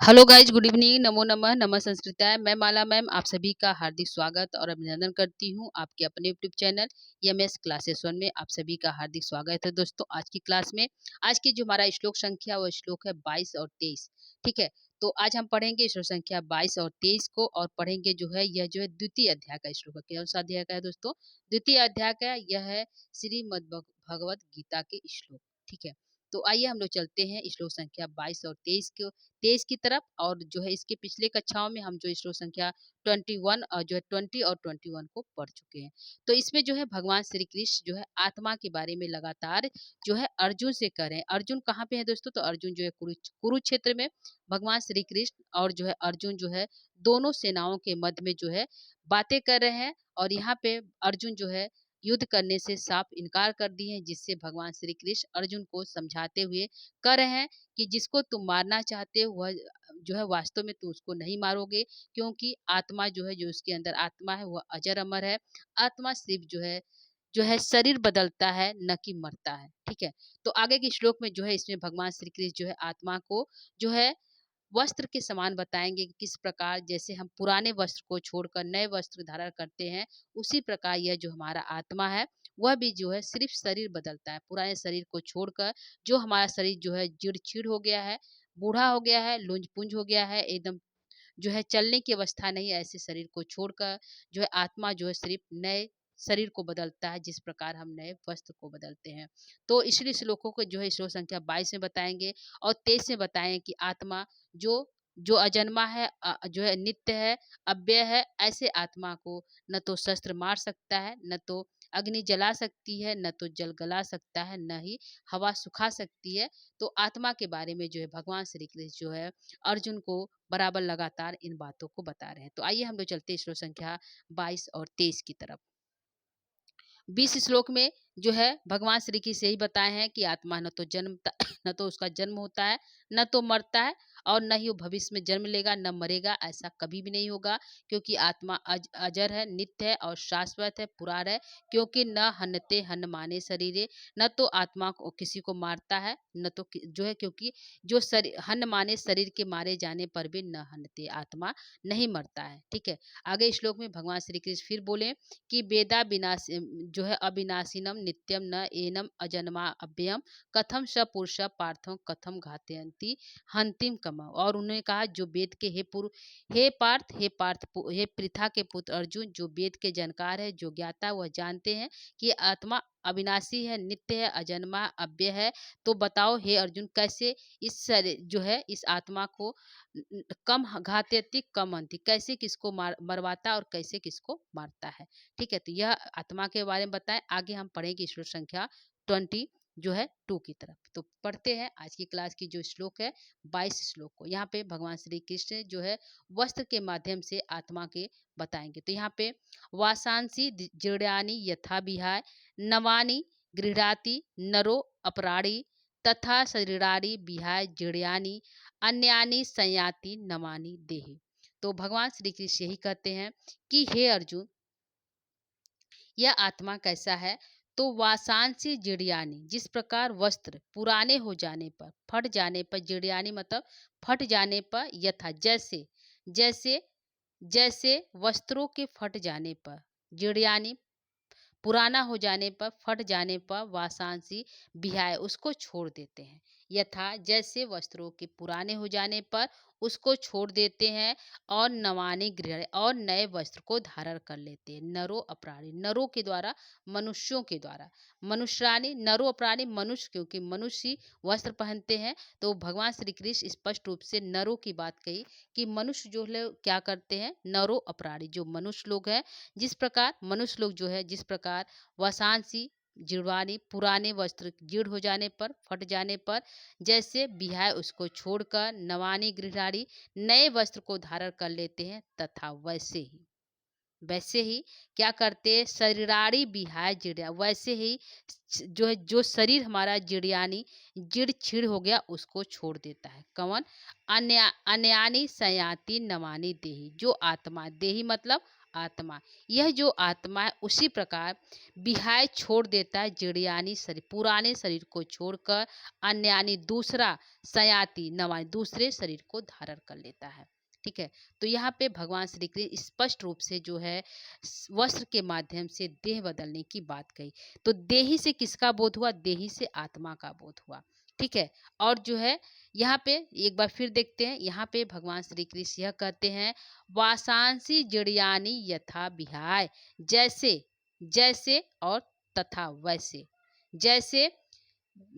Hello guys, good evening, नमो नमः, नमः संस्कृताय। मैं माला मैम आप सभी का हार्दिक स्वागत और अभिनंदन करती हूँ आपके अपने YouTube channel MS classes one में। आप सभी का हार्दिक स्वागत है दोस्तों। आज की क्लास में आज की जो हमारा श्लोक संख्या वो श्लोक है 22 और 23। ठीक है, तो आज हम पढ़ेंगे श्लोक संख्या 22 और 23 को और पढ़ेंगे जो है यह जो है द्वितीय अध्याय का श्लोक है। कौन सा अध्याय का है दोस्तों? द्वितीय अध्याय का यह है श्रीमद् भगवत गीता के श्लोक। ठीक है, तो आइए हम लोग चलते हैं श्लोक संख्या 22 और 23 को 23 की तरफ। और जो है इसके पिछले कक्षाओं में हम जो श्लोक संख्या 21 और जो है 20 और 21 को पढ़ चुके हैं। तो इसमें जो है भगवान श्री कृष्ण जो है आत्मा के बारे में लगातार जो है अर्जुन से कह रहे हैं। अर्जुन कहाँ पे है दोस्तों? तो अर्जुन जो है कुरुक्षेत्र में भगवान श्री कृष्ण और जो है अर्जुन जो है दोनों सेनाओं के मध्य में जो है बातें कर रहे हैं। और यहाँ पे अर्जुन जो है युद्ध करने से साफ इनकार कर दिए हैं, जिससे भगवान श्री कृष्ण अर्जुन को समझाते हुए कह रहे हैं कि जिसको तुम मारना चाहते हो वह जो है वास्तव में तुम उसको नहीं मारोगे, क्योंकि आत्मा जो है जो उसके अंदर आत्मा है वह अजर अमर है। आत्मा सिर्फ जो है शरीर बदलता है, न कि मरता है। ठीक है, तो आगे के श्लोक में जो है इसमें भगवान श्री कृष्ण जो है आत्मा को जो है वस्त्र के समान बताएंगे कि किस प्रकार जैसे हम पुराने वस्त्र को छोड़कर नए वस्त्र धारण करते हैं, उसी प्रकार यह जो हमारा आत्मा है वह भी जो है सिर्फ शरीर बदलता है। पुराने शरीर को छोड़कर जो हमारा शरीर जो है चिड़ चिड़ हो गया है, बूढ़ा हो गया है, लुंज पुंज हो गया है, एकदम जो है चलने की अवस्था नहीं है, ऐसे शरीर को छोड़कर जो है आत्मा जो है सिर्फ नए शरीर को बदलता है, जिस प्रकार हम नए वस्त्र को बदलते हैं। तो इसलिए श्लोकों को जो है श्लोक संख्या 22 में बताएंगे और 23 में बताएं कि आत्मा जो जो अजन्मा है, जो है नित्य है, अव्यय है, ऐसे आत्मा को न तो शस्त्र मार सकता है, न तो अग्नि जला सकती है, न तो जल गला सकता है, न ही हवा सुखा सकती है। तो आत्मा के बारे में जो है भगवान श्री कृष्ण जो है अर्जुन को बराबर लगातार इन बातों को बता रहे हैं। तो आइए हम लोग चलते हैं श्लोक संख्या 22 और 23 की तरफ। 20 श्लोक में जो है भगवान श्री कृष्ण यही बताए हैं कि आत्मा न तो जन्मता न तो उसका जन्म होता है, न तो मरता है, और न ही वो भविष्य में जन्म लेगा, न मरेगा, ऐसा कभी भी नहीं होगा। क्योंकि आत्मा अजर है, नित्य है और शाश्वत है, पुराण है। क्योंकि न हन्नते हन्न माने शरीरे, न तो आत्मा को किसी को मारता है, न तो जो है क्योंकि जो शरीर हन्न माने शरीर के मारे जाने पर भी न हन्नते, आत्मा नहीं मरता है। ठीक है, आगे श्लोक में भगवान श्री कृष्ण फिर बोले कि वेदा विनाशी जो है अविनाशीनम नित्यम न एनम अजन्मा अव्ययम कथम स पुरुष पार्थम कथम घातयंती हंतिम कमा। और उन्होंने कहा जो वेद के हे पार्थ हे पृथा के पुत्र अर्जुन, जो वेद के जानकार है, जो ज्ञाता, वह जानते हैं कि आत्मा अविनाशी है, नित्य है, अजन्मा अव्यय है। तो बताओ हे अर्जुन, कैसे इस जो है इस आत्मा को कम घातयति कम अंति, कैसे किसको मरवाता और कैसे किसको मारता है। ठीक है, तो यह आत्मा के बारे में बताएं। आगे हम पढ़ेंगे श्लोक संख्या 20 जो है 2 की तरफ। तो पढ़ते हैं आज की क्लास की जो श्लोक है 22 श्लोक को। यहाँ पे भगवान श्री कृष्ण जो है वस्त्र के माध्यम से आत्मा के बताएंगे। तो यहाँ पे वासांसी जीर्णानि यथा विहाय नवानि गृह्णाति नरो अपराणी तथा शरीरानि विहाय जीर्णानि अन्यानि संयाति नमानि देहि। तो भगवान श्री कृष्ण यही कहते हैं कि हे अर्जुन, यह आत्मा कैसा है? तो वासांसी जिड़ियानी, जिस प्रकार वस्त्र पुराने हो जाने पर, फट जाने पर, जिड़ियानी मतलब फट जाने पर, यथा जैसे जैसे जैसे वस्त्रों के फट जाने पर, जिड़ियानी पुराना हो जाने पर, फट जाने पर, वासांसी बिहाय उसको छोड़ देते हैं। यथा जैसे वस्त्रों के पुराने हो जाने पर उसको छोड़ देते हैं, और नवाने गृह और नए वस्त्र को धारण कर लेते हैं। नरो अपराणी, नरों के द्वारा, मनुष्यों के द्वारा, मनुष्यानी नरो अपराणी मनुष्य, क्योंकि मनुष्य ही वस्त्र पहनते हैं। तो भगवान श्री कृष्ण स्पष्ट रूप से नरों की बात कही कि मनुष्य जो है क्या करते हैं, नरो अपराणी जो मनुष्य लोग हैं, जिस प्रकार मनुष्य लोग जो है जिस प्रकार वसांसी जिड़वानी पुराने वस्त्र जीर्ण हो जाने पर, फट जाने पर, जैसे बिहाय उसको छोड़कर नवानी गृहणी नए वस्त्र को धारण कर लेते हैं, तथा वैसे ही क्या करते हैं, शरीरारी बिहाय जिड़िया, वैसे ही जो है जो शरीर हमारा जिड़ियानी जिड़ छिड़ हो गया उसको छोड़ देता है। कौन? अन्यानी सयाति नमानी देही, जो आत्मा, देही मतलब आत्मा, यह जो आत्मा है उसी प्रकार विहाय छोड़ देता है जड़ यानी शरीर, पुराने शरीर को छोड़कर अन्य यानी दूसरा सयाति नवा दूसरे शरीर को धारण कर लेता है। ठीक है, तो यहाँ पे भगवान श्री कृष्ण स्पष्ट रूप से जो है वस्त्र के माध्यम से देह बदलने की बात कही। तो देही से किसका बोध हुआ? देही से आत्मा का बोध हुआ। ठीक है, और जो है यहाँ पे एक बार फिर देखते हैं, यहाँ पे भगवान श्री कृष्ण यह कहते हैं वासांसी जड़यानी यथा विहाय, जैसे जैसे और तथा वैसे, जैसे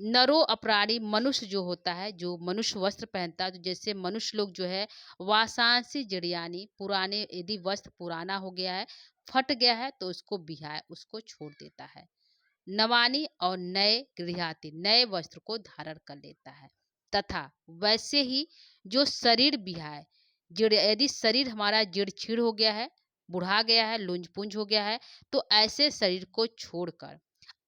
नरो अपराणी मनुष्य जो होता है, जो मनुष्य वस्त्र पहनता है, तो जैसे मनुष्य लोग जो है वासांसी जड़यानी पुराने, यदि वस्त्र पुराना हो गया है, फट गया है, तो उसको बिहाय उसको छोड़ देता है, नवानी और नए गृहाति नए वस्त्र को धारण कर लेता है। तथा वैसे ही जो शरीर बिहाय जड़, यदि शरीर हमारा जड़ छीड़ हो गया है, बुढ़ा गया है, लुंज पुंज हो गया है, तो ऐसे शरीर को छोड़कर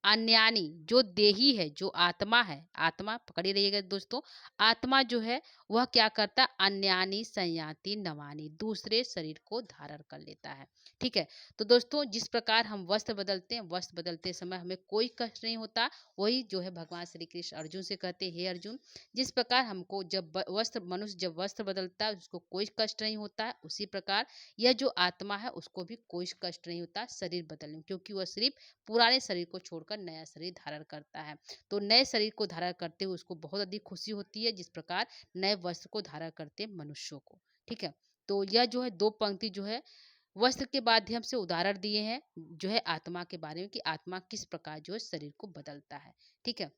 अन्यानी जो देही है, जो आत्मा है, आत्मा पकड़े रहिएगा दोस्तों, आत्मा जो है वह क्या करता है? अन्यानी संयाति नवानी दूसरे शरीर को धारण कर लेता है। ठीक है, तो दोस्तों जिस प्रकार हम वस्त्र बदलते हैं, वस्त्र बदलते समय हमें कोई कष्ट नहीं होता, वही जो है भगवान श्री कृष्ण अर्जुन से कहते हैं, हे अर्जुन, जिस प्रकार हमको जब वस्त्र मनुष्य जब वस्त्र बदलता है उसको कोई कष्ट नहीं होता है, उसी प्रकार यह जो आत्मा है उसको भी कोई कष्ट नहीं होता शरीर बदलने में, क्योंकि वह सिर्फ पुराने शरीर को छोड़कर नया शरीर धारण करता है। तो नए शरीर को धारण करते हुए उसको बहुत अधिक खुशी होती है, जिस प्रकार नए वस्त्र को धारण करते हैं मनुष्यों को। ठीक है, तो यह जो है दो पंक्ति जो है वस्त्र के माध्यम से उदाहरण दिए हैं जो है आत्मा के बारे में, कि आत्मा किस प्रकार जो है शरीर को बदलता है। ठीक है,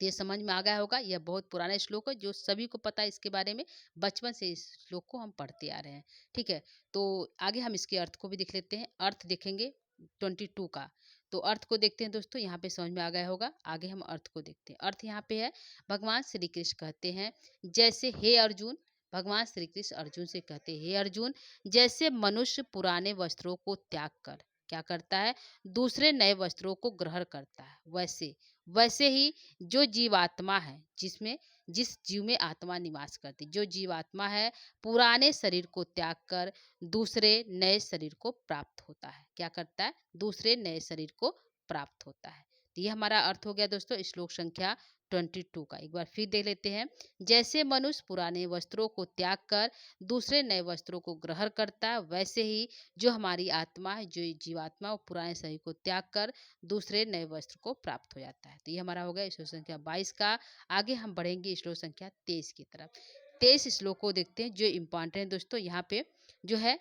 तो ये समझ में आ गया होगा। यह बहुत पुराना श्लोक है जो सभी को पता है इसके बारे में, बचपन से इस श्लोक को हम पढ़ते आ रहे हैं। ठीक है, तो आगे हम इसके अर्थ को भी देख लेते हैं। अर्थ देखेंगे 22 का, तो अर्थ को देखते हैं दोस्तों, यहाँ पे समझ में आ गया होगा। आगे हम अर्थ को देखते हैं। अर्थ यहाँ पे है, भगवान श्री कृष्ण कहते हैं जैसे हे अर्जुन, भगवान श्री कृष्ण अर्जुन से कहते हैं हे अर्जुन, जैसे मनुष्य पुराने वस्त्रों को त्याग कर क्या करता है? दूसरे नए वस्त्रों को ग्रहण करता है, वैसे वैसे ही जो जीवात्मा है, जिसमें जिस जीव में आत्मा निवास करती, जो जीवात्मा है पुराने शरीर को त्याग कर दूसरे नए शरीर को प्राप्त होता है। क्या करता है? दूसरे नए शरीर को प्राप्त होता है। तो ये हमारा अर्थ हो गया दोस्तों श्लोक संख्या 22 का। एक बार फिर देख लेते हैं। जैसे मनुष्य पुराने वस्त्रों को त्याग कर दूसरे नए वस्त्रों को ग्रहण करता है, वैसे ही जो हमारी आत्मा है, जो जीवात्मा, वो पुराने शरीर को त्याग कर दूसरे नए वस्त्र को प्राप्त हो जाता है। तो ये हमारा हो गया श्लोक संख्या 22 का। आगे हम बढ़ेंगे श्लोक संख्या 23 की तरफ। 23 श्लोक को देखते हैं जो इम्पॉर्टेंट है दोस्तों। यहाँ पे जो है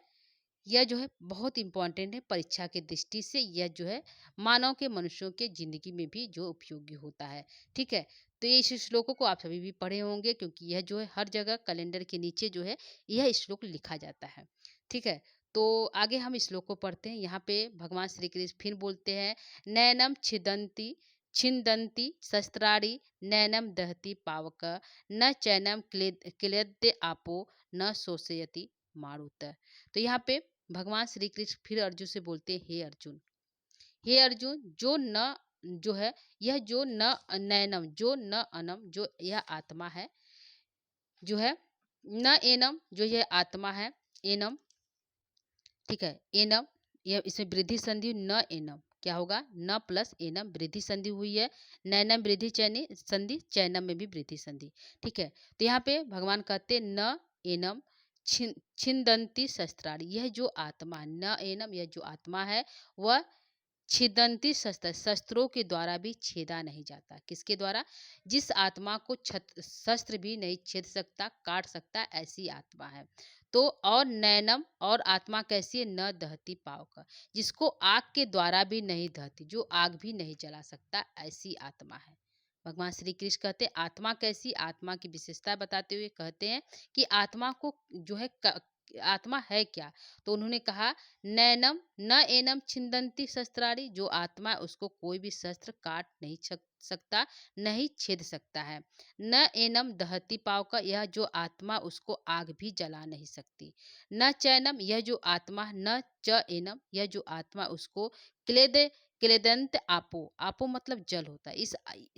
यह जो है बहुत इम्पोर्टेंट है परीक्षा की दृष्टि से, यह जो है मानव के मनुष्यों के जिंदगी में भी जो उपयोगी होता है। ठीक है, तो ये इस श्लोकों को आप सभी भी पढ़े होंगे, क्योंकि यह जो है हर जगह कैलेंडर के नीचे जो है यह श्लोक लिखा जाता है। ठीक है, तो आगे हम इस श्लोक को पढ़ते हैं। यहाँ पे भगवान श्री कृष्ण फिर बोलते हैं नैनम छिदंती छिंदंती शस्त्राणी नैनम दहती पावक न चैनम क्लेद्य आपो न शोषयति मारुत। तो यहाँ पे भगवान श्री कृष्ण फिर अर्जुन से बोलते हैं हे अर्जुन, हे अर्जुन, जो न जो है यह जो न नैनम जो न अनम जो यह आत्मा है, जो है न एनम जो यह आत्मा है, एनम, ठीक है, एनम, यह इसमें वृद्धि संधि न एनम क्या होगा? न प्लस एनम वृद्धि संधि हुई है, नैनम वृद्धि चैनी संधि, चैनम में भी वृद्धि संधि। ठीक है, तो यहाँ पे भगवान कहते न एनम छिंदंती शस्त्राणी, यह जो आत्मा न एनम यह जो आत्मा है वह छिदंती शस्त्र शस्त्रों के द्वारा भी छेदा नहीं जाता। किसके द्वारा? जिस आत्मा को शस्त्र भी नहीं छेद सकता, काट सकता, ऐसी आत्मा है। तो और नैनम और आत्मा कैसी है? न दहती पावक, जिसको आग के द्वारा भी नहीं दहती, जो आग भी नहीं जला सकता, ऐसी आत्मा है। भगवान श्री कृष्ण कहते हैं आत्मा कैसी? आत्मा की विशेषता बताते हुए कहते हैं कि आत्मा को जो है आत्मा है क्या? तो उन्होंने कहा नैनम न एनम छिंदंती शस्त्राणी, जो आत्मा है उसको कोई भी शस्त्र काट नहीं सकता, नहीं छेद सकता है। न एनम दहती पाव का, यह जो आत्मा उसको आग भी जला नहीं सकती। न चैनम, यह जो आत्मा न च एनम, यह जो आत्मा उसको क्लेद क्लेदंत आपो, आपो मतलब जल होता है।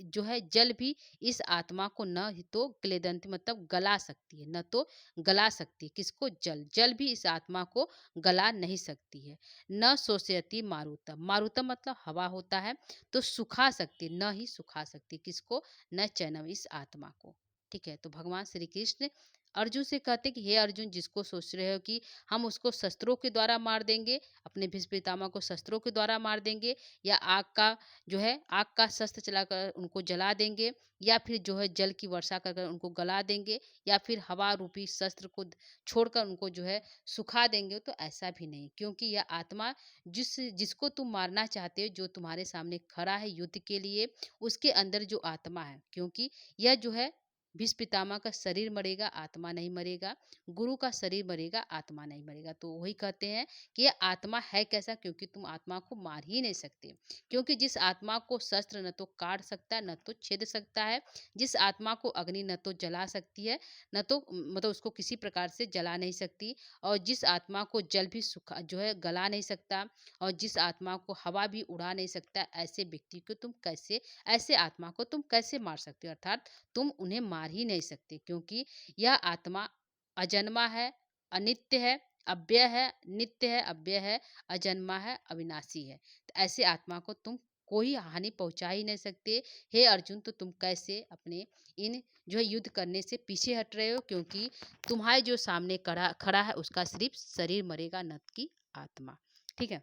जो है जल भी इस आत्मा को न ही तो क्लेदंत मतलब गला सकती है, न तो गला सकती है। किसको? जल। जल भी इस आत्मा को गला नहीं सकती है। न शोषयति मारुतम, मारुतम मतलब हवा होता है, तो सुखा सकती, न ही सुखा सकती। किसको? न चैनम, इस आत्मा को। ठीक है, तो भगवान श्री कृष्ण अर्जुन से कहते कि हे अर्जुन, जिसको सोच रहे हो कि हम उसको शस्त्रों के द्वारा मार देंगे, अपने भीष्म पितामह को शस्त्रों के द्वारा मार देंगे, या आग का जो है आग का शस्त्र चलाकर उनको जला देंगे, या फिर जो है जल की वर्षा कर कर उनको गला देंगे, या फिर हवा रूपी शस्त्र को छोड़कर उनको जो है सुखा देंगे, तो ऐसा भी नहीं। क्योंकि यह आत्मा जिसको तुम मारना चाहते हो, जो तुम्हारे सामने खड़ा है युद्ध के लिए, उसके अंदर जो आत्मा है, क्योंकि यह जो है भीष्म पितामह का शरीर मरेगा, आत्मा नहीं मरेगा। गुरु का शरीर मरेगा, आत्मा नहीं मरेगा। तो वही कहते हैं कि यह आत्मा है कैसा, क्योंकि तुम आत्मा को मार ही नहीं सकते। क्योंकि जिस आत्मा को शस्त्र न तो काट सकता है, न तो छेद सकता है, जिस आत्मा को अग्नि न तो जला सकती है, न तो मतलब उसको किसी प्रकार से जला नहीं सकती, और जिस आत्मा को जल भी सुखा जो है गला नहीं सकता, और जिस आत्मा को हवा भी उड़ा नहीं सकता, ऐसे व्यक्ति को तुम कैसे, ऐसे आत्मा को तुम कैसे मार सकते हो? अर्थात तुम उन्हें मार ही नहीं सकते, क्योंकि यह आत्मा अजन्मा है, अनित्य है, अव्यय है, नित्य है, अव्यय है, अजन्मा है, अविनाशी है। तो ऐसे आत्मा को तुम कोई हानि पहुंचा ही नहीं सकते। हे अर्जुन, तो तुम कैसे अपने इन जो है युद्ध करने से पीछे हट रहे हो? क्योंकि तुम्हारे जो सामने खड़ा खड़ा है, उसका सिर्फ शरीर मरेगा, न कि आत्मा। ठीक है,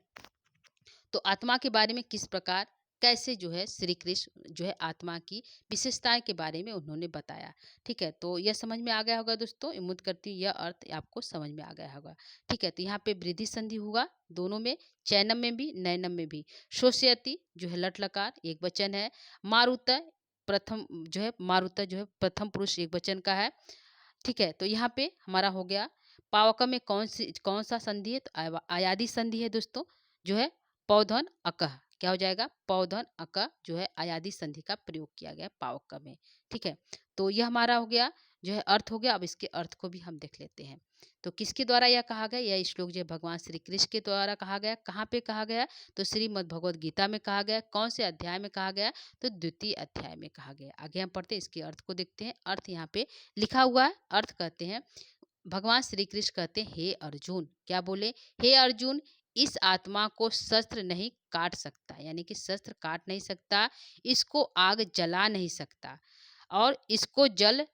तो आत्मा के बारे में किस प्रकार, कैसे जो है श्री कृष्ण जो है आत्मा की विशेषताएं के बारे में उन्होंने बताया। ठीक है, तो यह समझ में आ गया होगा दोस्तों। उम्मीद करती हूँ यह अर्थ आपको समझ में आ गया होगा। ठीक है, तो यहाँ पे वृद्धि संधि होगा दोनों में, चैनम में भी, नैनम में भी। शोष्यति जो है लट लकार एक वचन है। मारुत प्रथम जो है, मारुत जो है प्रथम पुरुष एक वचन का है। ठीक है, तो यहाँ पे हमारा हो गया। पावक में कौन सा संधि है? तो आयादी संधि है दोस्तों, जो है पौधन अकह। क्या हो जाएगा? पौधन अकह जो है आयादी संधि का प्रयोग किया गया पावक में। ठीक है, तो यह हमारा हो गया, जो है अर्थ हो गया। अब इसके अर्थ को भी हम देख लेते हैं। तो किसके द्वारा यह कहा गया? यह श्लोक जो है भगवान श्री कृष्ण के द्वारा कहा गया। कहाँ पे कहा गया? तो श्रीमद् भगवद गीता में कहा गया। कौन से अध्याय में कहा गया? तो द्वितीय अध्याय में कहा गया। आगे हम पढ़ते हैं, इसके अर्थ को देखते हैं। अर्थ यहाँ पे लिखा हुआ है। अर्थ कहते हैं, भगवान श्री कृष्ण कहते हैं हे अर्जुन, क्या बोले? हे अर्जुन, इस आत्मा को शस्त्र नहीं काट सकता, यानी कि शस्त्र काट नहीं सकता, इसको आग जला नहीं सकता, और इसको जल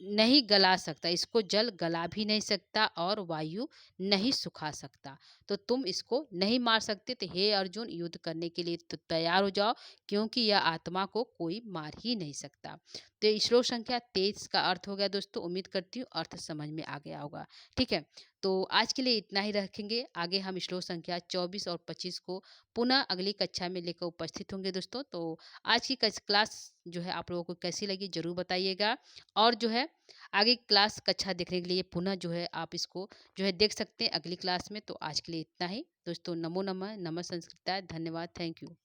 नहीं गला सकता, इसको जल गला भी नहीं सकता, और वायु नहीं सुखा सकता। तो तुम इसको नहीं मार सकते। तो हे अर्जुन, युद्ध करने के लिए तो तैयार हो जाओ, क्योंकि यह आत्मा को कोई मार ही नहीं सकता। तो श्लोक संख्या 23 का अर्थ हो गया दोस्तों। उम्मीद करती हूँ अर्थ समझ में आ गया होगा। ठीक है, तो आज के लिए इतना ही रखेंगे। आगे हम श्लोक संख्या 24 और 25 को पुनः अगली कक्षा में लेकर उपस्थित होंगे दोस्तों। तो आज की क्लास जो है आप लोगों को कैसी लगी जरूर बताइएगा, और जो है आगे क्लास कक्षा देखने के लिए पुनः जो है आप इसको जो है देख सकते हैं अगली क्लास में। तो आज के लिए इतना ही दोस्तों। नमो नमः, नमः संस्कृताय, धन्यवाद, थैंक यू।